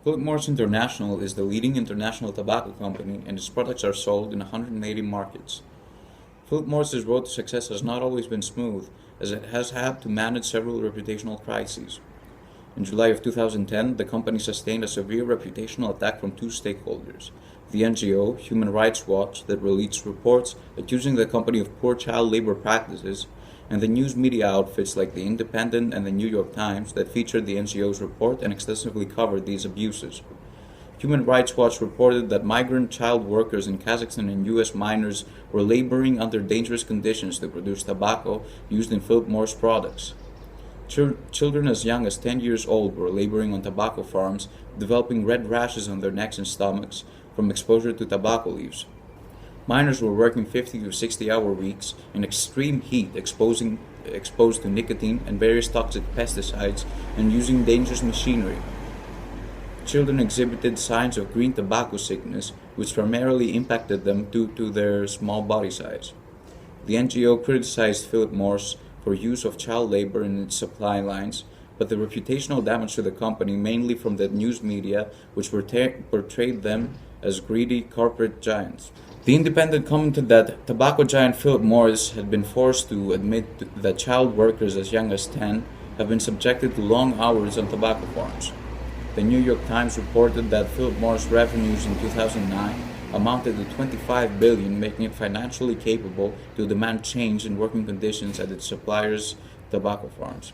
Philip Morris International is the leading international tobacco company, and its products are sold in 180 markets. Philip Morris's road to success has not always been smooth, as it has had to manage several reputational crises. In July of 2010, the company sustained a severe reputational attack from two stakeholders: the NGO Human Rights Watch, that released reports accusing the company of poor child labor practices, and the news media outfits like The Independent and the New York Times that featured the NGO's report and extensively covered these abuses. Human Rights Watch reported that migrant child workers in Kazakhstan and U.S. miners were laboring under dangerous conditions to produce tobacco used in Philip Morris products. Children as young as 10 years old were laboring on tobacco farms, developing red rashes on their necks and stomachs from exposure to tobacco leaves. Miners were working 50 to 60-hour weeks in extreme heat, exposed to nicotine and various toxic pesticides, and using dangerous machinery. Children exhibited signs of green tobacco sickness, which primarily impacted them due to their small body size. The NGO criticized Philip Morris for use of child labor in its supply lines, but the reputational damage to the company, mainly from the news media, which portrayed them as greedy corporate giants. The Independent commented that tobacco giant Philip Morris had been forced to admit that child workers as young as 10 have been subjected to long hours on tobacco farms. The New York Times reported that Philip Morris revenues in 2009 amounted to $25 billion, making it financially capable to demand change in working conditions at its suppliers' tobacco farms.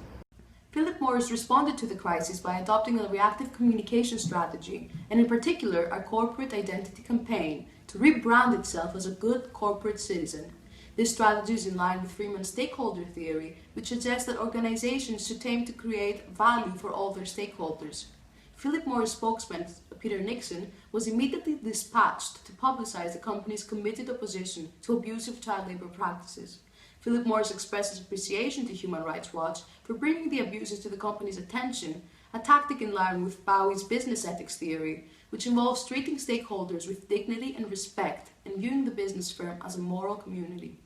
Philip Morris responded to the crisis by adopting a reactive communication strategy, and in particular a corporate identity campaign to rebrand itself as a good corporate citizen. This strategy is in line with Freeman's stakeholder theory, which suggests that organizations should aim to create value for all their stakeholders. Philip Morris spokesman Peter Nixon was immediately dispatched to publicize the company's committed opposition to abusive child labor practices. Philip Morris expressed his appreciation to Human Rights Watch for bringing the abuses to the company's attention, a tactic in line with Bowie's business ethics theory, which involves treating stakeholders with dignity and respect and viewing the business firm as a moral community.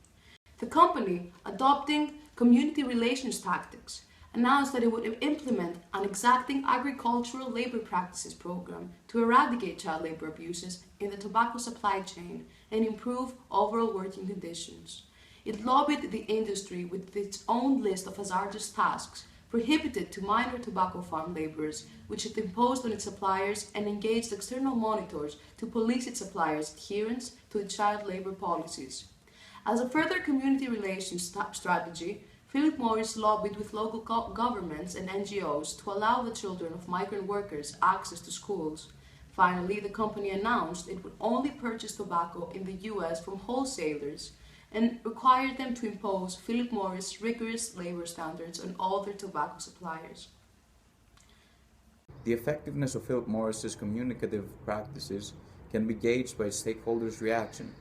The company, adopting community relations tactics, announced that it would implement an exacting agricultural labor practices program to eradicate child labor abuses in the tobacco supply chain and improve overall working conditions. It lobbied the industry with its own list of hazardous tasks, prohibited to minor tobacco farm laborers, which it imposed on its suppliers, and engaged external monitors to police its suppliers' adherence to its child labor policies. As a further community relations strategy, Philip Morris lobbied with local governments and NGOs to allow the children of migrant workers access to schools. Finally, the company announced it would only purchase tobacco in the US from wholesalers and required them to impose Philip Morris rigorous labor standards on all their tobacco suppliers. The effectiveness of Philip Morris's communicative practices can be gauged by stakeholders' reaction.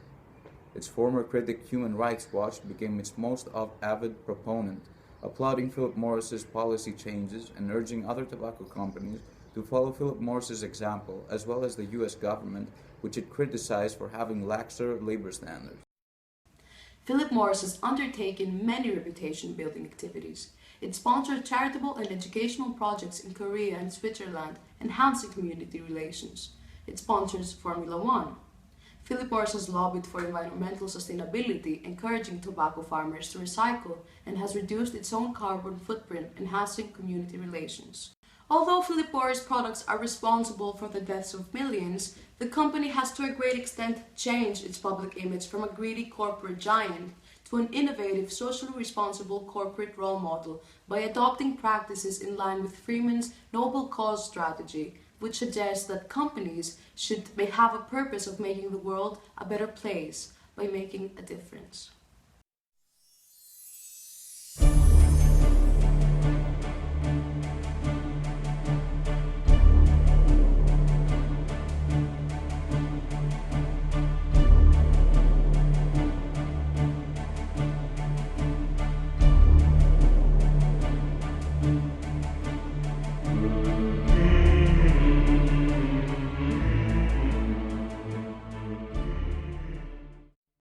Its former critic Human Rights Watch became its most avid proponent, applauding Philip Morris's policy changes and urging other tobacco companies to follow Philip Morris's example, as well as the US government, which it criticized for having laxer labor standards. Philip Morris has undertaken many reputation-building activities. It sponsored charitable and educational projects in Korea and Switzerland, enhancing community relations. It sponsors Formula One. Philip Morris has lobbied for environmental sustainability, encouraging tobacco farmers to recycle, and has reduced its own carbon footprint, enhancing community relations. Although Philip Morris products are responsible for the deaths of millions, the company has to a great extent changed its public image from a greedy corporate giant to an innovative, socially responsible corporate role model by adopting practices in line with Freeman's noble cause strategy, which suggests that companies may have a purpose of making the world a better place by making a difference.